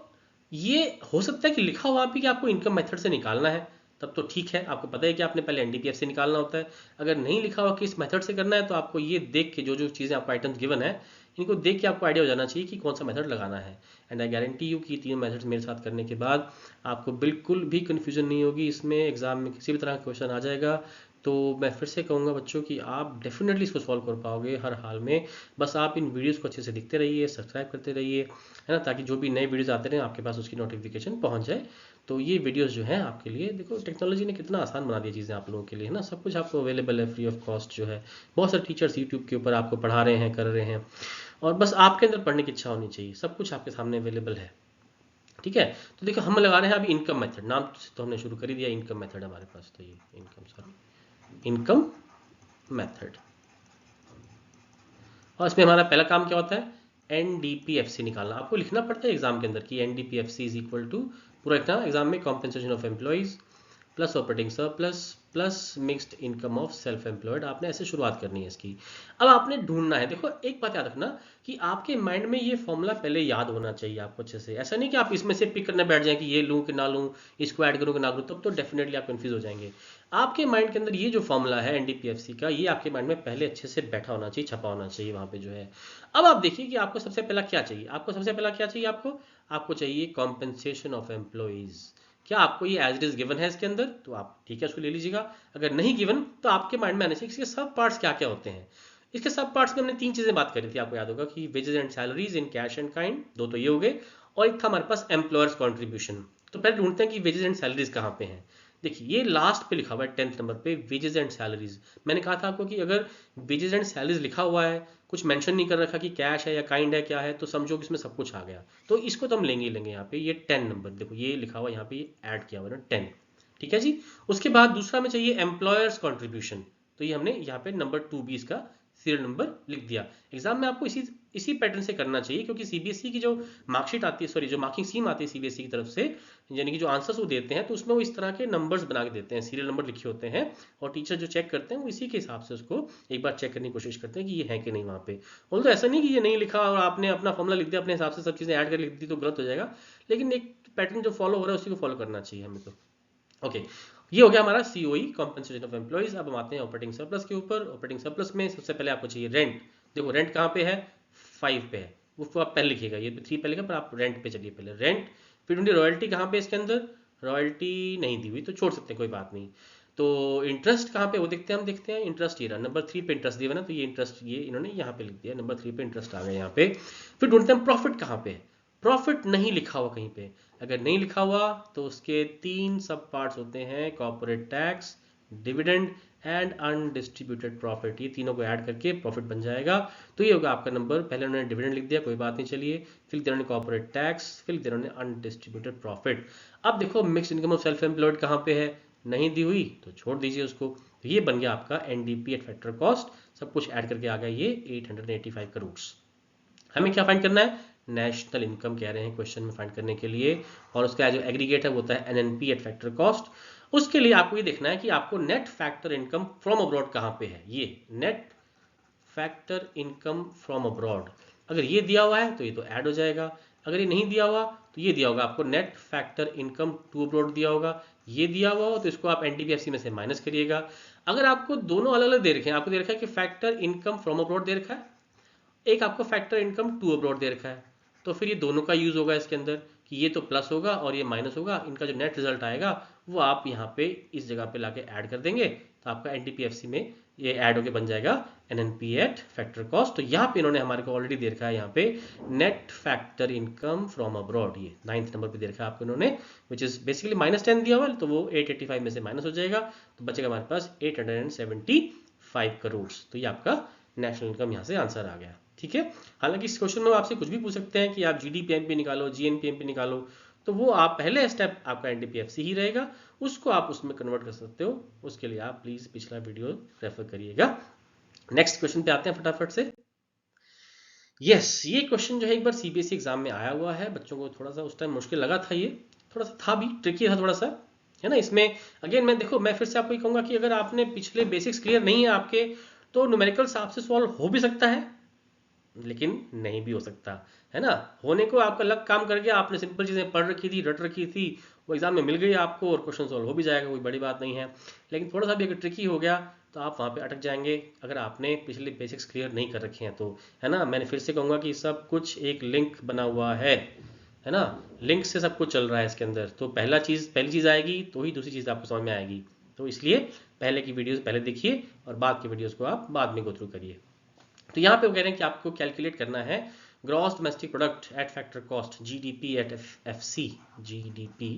ये हो सकता है कि लिखा हुआ भी कि आपको इनकम मेथड से निकालना है, तब तो ठीक है, आपको पता है कि आपने पहले एनडीपीएफ से निकालना होता है। अगर नहीं लिखा हुआ कि इस मेथड से करना है, तो आपको ये देख के जो जो चीज़ें आपको आइटम्स गिवन है, इनको देख के आपको आइडिया हो जाना चाहिए कि कौन सा मेथड लगाना है। एंड आई गारंटी यू कि तीनों मेथड्स मेरे साथ करने के बाद आपको बिल्कुल भी कन्फ्यूजन नहीं होगी इसमें। एग्जाम में किसी भी तरह का क्वेश्चन आ जाएगा तो मैं फिर से कहूँगा बच्चों कि आप डेफिनेटली इसको सॉल्व कर पाओगे हर हाल में। बस आप इन वीडियोस को अच्छे से देखते रहिए, सब्सक्राइब करते रहिए, है ना, ताकि जो भी नए वीडियोस आते रहें आपके पास उसकी नोटिफिकेशन पहुंच जाए। तो ये वीडियोस जो हैं आपके लिए, देखो टेक्नोलॉजी ने कितना आसान बना दिया चीज़ें आप लोगों के लिए, है ना। सब कुछ आपको अवेलेबल है फ्री ऑफ कॉस्ट जो है। बहुत सारे टीचर्स यूट्यूब के ऊपर आपको पढ़ा रहे हैं, कर रहे हैं, और बस आपके अंदर पढ़ने की इच्छा होनी चाहिए। सब कुछ आपके सामने अवेलेबल है। ठीक है, तो देखो हम लगा रहे हैं अभी इनकम मेथड, नाम से तो हमने शुरू कर ही दिया, इनकम मेथड हमारे पास। तो ये इनकम मेथड, और इसमें हमारा पहला काम क्या होता है, एनडीपीएफसी निकालना। आपको लिखना पड़ता है एग्जाम के अंदर कि एनडीपीएफसी इज इक्वल टू, पूरा लिखना एग्जाम में, compensation of employees plus operating surplus plus mixed income of self employed. आपने ऐसे शुरुआत करनी है इसकी। अब आपने ढूंढना है, देखो एक बात याद रखना कि आपके माइंड में ये फॉर्मूला पहले याद होना चाहिए आपको अच्छे से। ऐसा नहीं कि आप इसमें से पिक करने बैठ जाएं कि ये लूं कि ना लूं, इसको ऐड करूं कि ना करूं, तब तो डेफिनेटली आप कंफ्यूज हो जाएंगे। आपके माइंड के अंदर ये जो फॉर्मूला है एनडीपीएफसी का, ये आपके माइंड में पहले अच्छे से बैठा होना चाहिए, छपा होना चाहिए वहां पे जो है। अब आप देखिए कि आपको सबसे पहला क्या चाहिए, आपको चाहिए कॉम्पेंसेशन ऑफ एम्प्लॉइज। क्या आपको ये एज इट इज गिवन है इसके अंदर, तो आप ठीक है उसको ले लीजिएगा। अगर नहीं गिवन तो आपके माइंड में आने चाहिए इसके सब पार्ट्स क्या क्या होते हैं। इसके सब पार्ट्स में हमने तीन चीजें बात करी थी, आपको याद होगा कि wages and salaries in cash and kind, दो तो ये हो गए, और एक था हमारे पास एम्प्लॉयर्स कॉन्ट्रीब्यूशन। तो पहले ढूंढते हैं कि वेजेस एंड सैलरीज कहाँ पे हैं। देखिए ये लास्ट पे लिखा हुआ है 10th नंबर पे, वेजेस एंड सैलरीज। मैंने कहा था आपको कि अगर वेजेस एंड सैलरीज लिखा हुआ है, कुछ मेंशन नहीं कर रखा कि कैश है या काइंड है क्या है, तो समझो कि इसमें सब कुछ आ गया। तो इसको तो हम लेंगे ही लेंगे। यहाँ पे ये 10 नंबर देखो, ये लिखा हुआ यहाँ पे ऐड किया हुआ है ना 10, ठीक है जी। उसके बाद दूसरा में चाहिए एम्प्लॉयर्स कॉन्ट्रीब्यूशन, तो ये हमने यहाँ पे नंबर 2 भी इसका सीरियल नंबर लिख दिया। एग्जाम में आपको इसी पैटर्न से करना चाहिए, क्योंकि सीबीएसई की जो मार्कशीट आती है, सॉरी जो मार्किंग स्कीम आती है सीबीएसई की तरफ से, यानी कि जो आंसर्स वो देते हैं, तो उसमें वो इस तरह के नंबर्स बना के देते हैं, सीरियल नंबर लिखे होते हैं, और टीचर जो चेक करते हैं वो इसी के हिसाब से उसको एक बार चेक करने की कोशिश करते हैं कि ये है कि नहीं वहाँ पे। और तो ऐसा नहीं कि ये नहीं लिखा और आपने अपना फॉर्मूला लिख दिया अपने हिसाब से, सब चीज़ें ऐड कर लिख दी तो गलत हो जाएगा। लेकिन एक पैटर्न जो फॉलो हो रहा है उसी को फॉलो करना चाहिए हमें। तो ओके, ये हो गया हमारा सीओई, कॉम्पेंसेशन ऑफ एम्प्लॉइज। अब हम आते हैं ऑपरेटिंग सरप्लस के ऊपर। ऑपरेटिंग सरप्लस में सबसे पहले आपको चाहिए रेंट। देखो रेंट कहाँ पे है, 5 पे है, वो आप पहले लिखिएगा, ये 3 पे लिखा, पर आप रेंट पे चलिए पहले, रेंट। फिर ढूंढिए रॉयल्टी कहाँ पे इसके अंदर, रॉयल्टी नहीं दी हुई तो छोड़ सकते हैं, कोई बात नहीं। तो इंटरेस्ट कहाँ पे, वो देखते हैं, हम देखते हैं इंटरेस्ट, ये रहा नंबर 3 पे इंटरेस्ट दिया हुआ ना, तो ये इंटरेस्ट ये इन्होंने यहाँ पे लिख दिया, नंबर 3 पे इंटरेस्ट आ गया यहाँ पे। फिर ढूंढते हैं प्रॉफिट कहाँ पे है, प्रॉफिट नहीं लिखा हुआ कहीं पे। अगर नहीं लिखा हुआ तो उसके 3 सब पार्ट्स होते हैं, corporate tax, dividend and undistributed profit. ये तीनों को ऐड करके प्रॉफिट बन जाएगा। तो ये होगा आपका नंबर। पहले उन्होंने डिविडेंड लिख दिया, कोई बात नहीं, चलिए। फिर उन्होंने कॉर्पोरेट टैक्स, फिर उन्होंने अनडिस्ट्रीब्यूटेड प्रॉफिट। अब देखो mix income of self employed कहाँ पे है, नहीं दी हुई तो छोड़ दीजिए उसको। तो ये बन गया आपका एनडीपी एट फैक्टर कॉस्ट, सब कुछ ऐड करके आ गया ये 885 करोड़। हमें क्या फाइंड करना है, नेशनल इनकम कह रहे हैं क्वेश्चन में फाइंड करने के लिए, और उसका जो एग्रीगेट है वो होता है एनएनपी एट फैक्टर कॉस्ट। उसके लिए आपको ये देखना है कि आपको net factor income from abroad कहाँ पे है। ये net factor income from abroad अगर ये दिया हुआ है तो ये तो ऐड हो जाएगा, अगर ये नहीं दिया हुआ तो ये दिया होगा आपको net factor income to abroad दिया होगा, ये दिया हुआ हो तो इसको आप एनडीपीएफसी में से माइनस करिएगा। अगर आपको दोनों अलग अलग दे रखे हैं, आपको दे रखा है कि फैक्टर इनकम फ्रॉम अब्रॉड दे रखा है, एक आपको फैक्टर इनकम टू अब्रॉड दे रखा है, तो फिर ये दोनों का यूज होगा इसके अंदर कि ये तो प्लस होगा और ये माइनस होगा, इनका जो नेट रिजल्ट आएगा वो आप यहाँ पे इस जगह पे लाके ऐड कर देंगे, तो आपका एनडीपीएफसी में ये ऐड होके बन जाएगा एनएनपी एट फैक्टर कॉस्ट। तो यहाँ पे इन्होंने हमारे को ऑलरेडी दे रखा है यहाँ पे net factor income from abroad, ये 9th नंबर पे दे रखा है आपको इन्होंने, विच इज बेसिकली -10 दिया हुआ है, तो वो 885 में से माइनस हो जाएगा, तो बचेगा हमारे पास 875 करोड़। तो ये आपका नेशनल इनकम यहाँ से आंसर आ गया। ठीक है, हालांकि इस क्वेश्चन में आपसे कुछ भी पूछ सकते हैं कि आप जीडीपीएमपी निकालो, जीएनपीएमपी निकालो, तो वो आप पहले स्टेप आपका एनडीपीएफसी ही रहेगा, उसको आप उसमें कन्वर्ट कर सकते हो, उसके लिए आप प्लीज पिछला वीडियो रेफर करिएगा। नेक्स्ट क्वेश्चन पे आते हैं फटाफट से। यस, ये क्वेश्चन जो है एक बार सीबीएसई एग्जाम में आया हुआ है, बच्चों को थोड़ा सा उस टाइम मुश्किल लगा था, ये थोड़ा सा था भी ट्रिकी था थोड़ा सा, है ना। इसमें अगेन मैं फिर से आपको कहूंगा कि अगर आपने पिछले बेसिक्स क्लियर नहीं है आपके, तो न्यूमेरिकल्स आपसे सॉल्व हो भी सकता है लेकिन नहीं भी हो सकता, है ना। होने को आपका लक काम कर गया, आपने सिंपल चीजें पढ़ रखी थी, रट रखी थी, वो एग्जाम में मिल गई आपको और क्वेश्चन सॉल्व हो भी जाएगा, कोई बड़ी बात नहीं है। लेकिन थोड़ा सा भी अगर ट्रिकी हो गया तो आप वहाँ पे अटक जाएंगे अगर आपने पिछले बेसिक्स क्लियर नहीं कर रखे हैं तो, है ना। मैंने फिर से कहूँगा कि सब कुछ एक लिंक बना हुआ है ना, लिंक से सब कुछ चल रहा है इसके अंदर। तो पहली चीज़ आएगी तो ही दूसरी चीज़ आपको समझ में आएगी, तो इसलिए पहले की वीडियोस पहले देखिए और बाद की वीडियोस को आप बाद में गो थ्रू करिए। तो यहाँ पे वो कह रहे हैं कि आपको कैलकुलेट करना है gross domestic product at factor cost, GDP at FC, GDP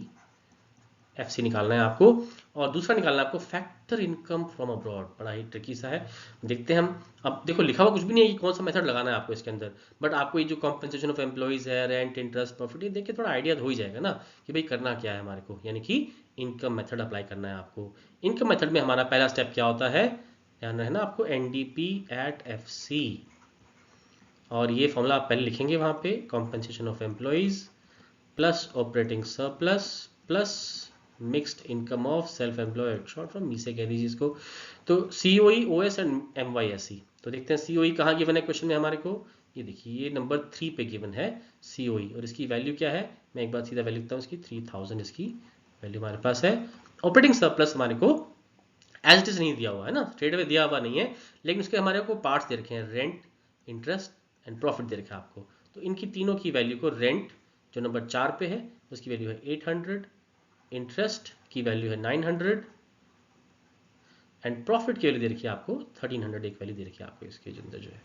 FC निकालना है आपको, और दूसरा निकालना है आपको फैक्टर इनकम फ्रॉम अब्रॉड। बड़ा ही ट्रिकी सा है, देखते हैं हम। अब देखो लिखा हुआ कुछ भी नहीं है कि कौन सा मेथड लगाना है आपको इसके अंदर, बट आपको ये जो कॉम्पेंसेशन ऑफ एम्प्लॉइज है, रेंट, इंटरेस्ट, प्रॉफिट, ये देख के थोड़ा आइडिया हो ही जाएगा ना कि भाई करना क्या है हमारे को, यानी कि इनकम मेथड अप्लाई करना है आपको। इनकम मेथड में हमारा पहला स्टेप क्या होता है, ध्यान रखना आपको, एनडीपी एट एफसी, और ये फॉर्मूला आप पहले लिखेंगे वहां पे, compensation of employees plus operating surplus plus mixed income of self employed, short from me से कह दीजिए इसको। तो सीओई, ओएस एंड एमवाईएसई। तो देखते हैं सीओई कहाँ गिवन है क्वेश्चन में हमारे को, ये देखिए ये नंबर 3 पे गिवन है सीओई, और इसकी वैल्यू क्या है, मैं एक बार सीधा वैल्यू लिखता हूँ इसकी, 3000 इसकी वैल्यू हमारे पास है। ऑपरेटिंग सरप्लस हमारे को एज इट इज नहीं दिया हुआ है ना, स्ट्रेट अवे दिया हुआ नहीं है, लेकिन उसके हमारे को पार्ट्स दे रखे हैं, रेंट, इंटरेस्ट एंड प्रॉफिट दे रखा है आपको। तो इनकी तीनों की वैल्यू को, रेंट जो नंबर 4 पे है उसकी वैल्यू है 800, इंटरेस्ट की वैल्यू है 900 एंड प्रॉफिट की वैल्यू दे रखी है आपको 1300, एक वैल्यू दे रखी है आपको इसके अंदर जो है।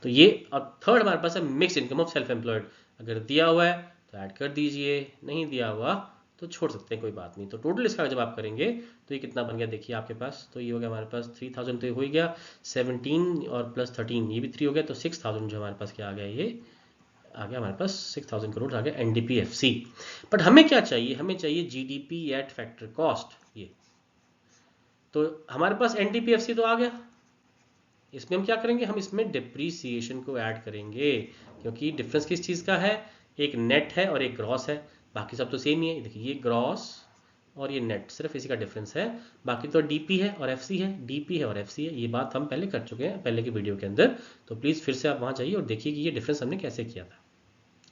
तो ये, और थर्ड हमारे पास है mix income of self employed, अगर दिया हुआ है तो ऐड कर दीजिए, नहीं दिया हुआ तो छोड़ सकते हैं, कोई बात नहीं। तो टोटल इसका जब आप करेंगे तो ये कितना बन गया देखिए आपके पास, तो ये हो गया हमारे पास 3000, तो ये हो ही गया 17 और प्लस 13 ये भी 3 हो गया, तो 6000 जो हमारे पास क्या आ गया, ये आ गया हमारे पास 6000 करोड़ आ गया एनडीपीएफसी। बट हमें क्या चाहिए, हमें चाहिए जीडीपी एट फैक्टर कॉस्ट, ये तो हमारे पास एनडीपीएफसी तो आ गया, इसमें हम क्या करेंगे, हम इसमें डिप्रीसिएशन को ऐड करेंगे, क्योंकि डिफरेंस किस चीज़ का है, एक नेट है और एक ग्रॉस है, बाकी सब तो सेम ही है। देखिए ये ग्रॉस और ये नेट, सिर्फ इसी का डिफरेंस है, बाकी तो डीपी है और एफसी है, डीपी है और एफसी है, ये बात हम पहले कर चुके हैं पहले की वीडियो के अंदर। तो प्लीज़ फिर से आप वहाँ जाइए और देखिए कि ये डिफरेंस हमने कैसे किया था।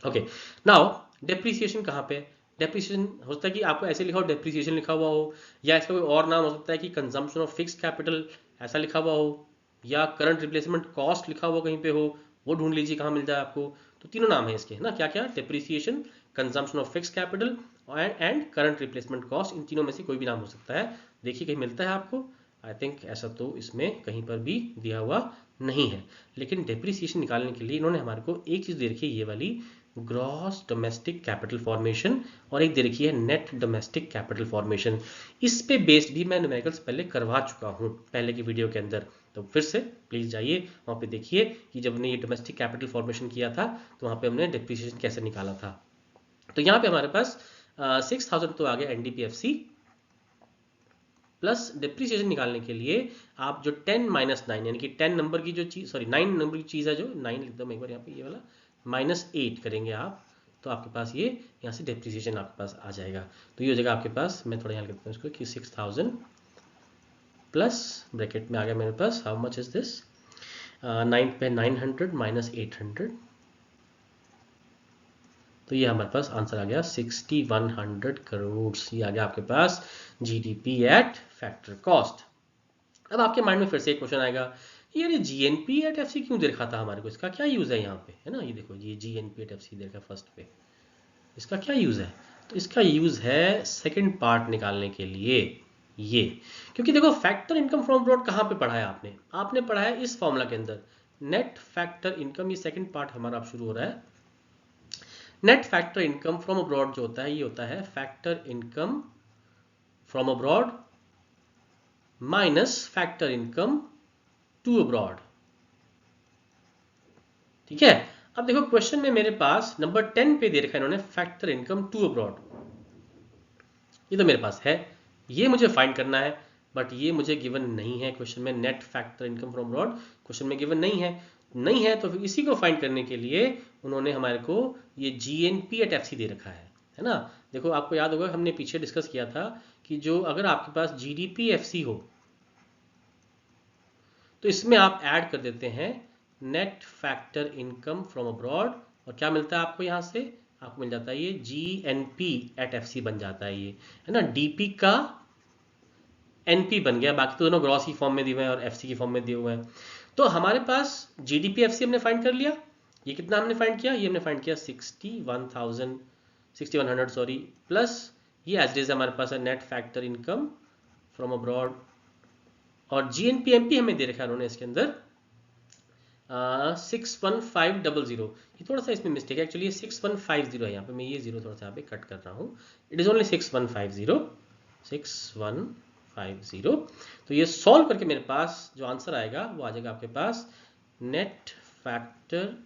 ओके, नाउ डेप्रीसिएशन कहाँ पे, डेप्रीसिएशन हो सकता है कि आपको ऐसे लिखा हो, डेप्रीसिएशन लिखा हुआ हो, या इसका कोई और नाम हो सकता है कि कंजम्पशन ऑफ फिक्स्ड कैपिटल ऐसा लिखा हुआ हो, या करंट रिप्लेसमेंट कॉस्ट लिखा हुआ कहीं पे हो, वो ढूंढ लीजिए कहाँ मिल जाए आपको। तो तीनों नाम है इसके, है ना, क्या क्या, depreciation, consumption of fixed capital and current replacement cost, इन तीनों में से कोई भी नाम हो सकता है। देखिए कहीं मिलता है आपको, आई थिंक ऐसा तो इसमें कहीं पर भी दिया हुआ नहीं है। लेकिन डेप्रीसिएशन निकालने के लिए इन्होंने हमारे को एक चीज़ दे रखी है, ये वाली ग्रॉस डोमेस्टिक कैपिटल फॉर्मेशन, और एक दे रखी है नेट डोमेस्टिक कैपिटल फॉर्मेशन। इस पे बेस्ड भी मैं न्यूमेरिकल्स पहले करवा चुका हूँ पहले की वीडियो के अंदर, तो फिर से प्लीज जाइए वहाँ पे देखिए कि जब हमने ये डोमेस्टिक कैपिटल फॉर्मेशन किया था तो वहाँ पे हमने डेप्रीसिएशन कैसे निकाला था। तो यहाँ पे हमारे पास 6000 तो आ गया एनडीपीएफसी, प्लस डिप्रीसिएशन निकालने के लिए आप जो 10 - 9 यानी कि 10 नंबर की जो चीज, सॉरी 9 नंबर की चीज है, जो 9 लिख दो मैं एक बार यहाँ पे, ये वाला -8 करेंगे आप, तो आपके पास ये यहाँ से डेप्रिसिएशन आपके पास आ जाएगा। तो ये हो जाएगा आपके पास, मैं थोड़ा यहाँ लिखता हूँ इसको कि 6000 प्लस ब्रैकेट में आ गया मेरे पास, हाउ मच इज दिस, 9 पे 900 माइनस 800, तो ये हमारे पास आंसर आ गया 6100 करोड़। ये आ गया आपके पास जीडीपी एट फैक्टर कॉस्ट। अब आपके माइंड में फिर से एक क्वेश्चन आएगा, यार ये जीएनपी एट एफसी क्यों दे रखा था हमारे को, इसका क्या यूज है यहाँ पे, है ना। ये देखो ये जीएनपी एट एफसी दे रखा फर्स्ट पे, इसका क्या यूज है, तो इसका यूज है सेकंड पार्ट निकालने के लिए ये, क्योंकि देखो फैक्टर इनकम फ्रॉम अब्रॉड कहाँ पे पढ़ा है आपने, आपने पढ़ा है इस फॉर्मूला के अंदर, नेट फैक्टर इनकम, ये सेकंड पार्ट हमारा अब शुरू हो रहा है। Net factor income from abroad जो होता है, ये होता है factor income from abroad minus factor income to abroad, ठीक है। अब देखो क्वेश्चन में मेरे पास नंबर 10 पे दे रखा है इन्होंने फैक्टर इनकम टू अब्रॉड, ये तो मेरे पास है, ये मुझे फाइंड करना है, बट ये मुझे गिवन नहीं है क्वेश्चन में, net factor income from abroad question में गिवन नहीं है, तो फिर इसी को फाइंड करने के लिए उन्होंने हमारे को ये जीएनपी एट एफसी दे रखा है ना। देखो आपको याद होगा हमने पीछे डिस्कस किया था कि जो अगर आपके पास जीडीपी एफसी हो तो इसमें आप ऐड कर देते हैं net factor income from abroad, और क्या मिलता है आपको, यहाँ से आपको मिल जाता है ये जीएनपी एट एफसी बन जाता है, ये है ना, डीपी का एनपी बन गया, बाकी तो दोनों ग्रॉस की फॉर्म में दिए हुए हैं और एफसी की फॉर्म में दिए हुए हैं। तो हमारे पास जीडीपी एफसी हमने फाइंड कर लिया, ये कितना हमने फाइंड किया, ये हमने फाइंड किया 6100 सॉरी, प्लस ये एज इट इज हमारे पास है net factor income from abroad, और जीएनपी एमपी हमें दे रखा है उन्होंने इसके अंदर 61500, ये थोड़ा सा इसमें मिस्टेक है, एक्चुअली ये 6150 है, यहाँ पे मैं ये जीरो थोड़ा सा यहाँ पे कट कर रहा हूँ, इट इज ओनली 6150। तो ये सॉल्व करके मेरे पास जो आंसर आएगा वो आ जाएगा आपके पास net factor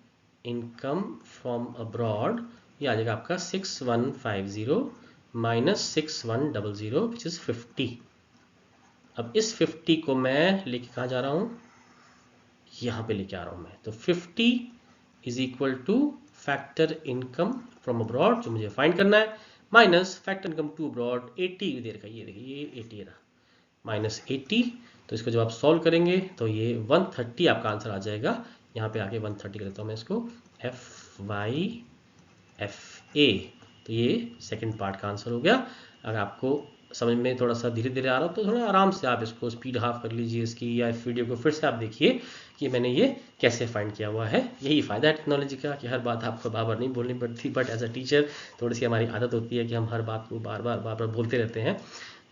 income from abroad, ये आ जाएगा आपका 6150 माइनस 6100 विच इज 50। अब इस 50 को मैं लेके कहाँ जा रहा हूँ, यहाँ पे लेके आ रहा हूँ मैं, तो 50 is equal to factor income from abroad जो मुझे फाइंड करना है, minus factor income to abroad 80 दे रखा है, ये देखिए ये 80 रहा, माइनस 80, तो इसको जब आप सॉल्व करेंगे तो ये 130 आपका आंसर आ जाएगा। यहाँ पे आके 130 कर देता हूँ मैं इसको, FYFA, तो ये सेकंड पार्ट का आंसर हो गया। अगर आपको समझ में थोड़ा सा धीरे धीरे आ रहा हो तो थोड़ा आराम से आप इसको स्पीड हाफ कर लीजिए इसकी, या इस वीडियो को फिर से आप देखिए कि मैंने ये कैसे फाइंड किया हुआ है। यही फ़ायदा है टेक्नोलॉजी का कि हर बात आपको बार बार नहीं बोलनी पड़ती, बट एज अ टीचर थोड़ी सी हमारी आदत होती है कि हम हर बात को बार बार बोलते रहते हैं,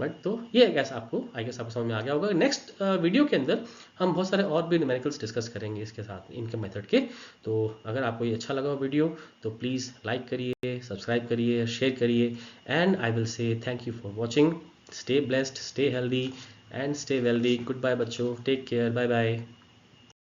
बट तो ये आई गेस आपको समझ में आ गया होगा। नेक्स्ट वीडियो के अंदर हम बहुत सारे और भी न्यूमेरिकल्स डिस्कस करेंगे इसके साथ इनकम मेथड के। तो अगर आपको ये अच्छा लगा वीडियो तो प्लीज़ लाइक करिए, सब्सक्राइब करिए, शेयर करिए, and I will say thank you for watching. Stay blessed, stay healthy and stay wealthy. Good bye बच्चों, टेक केयर, बाय बाय।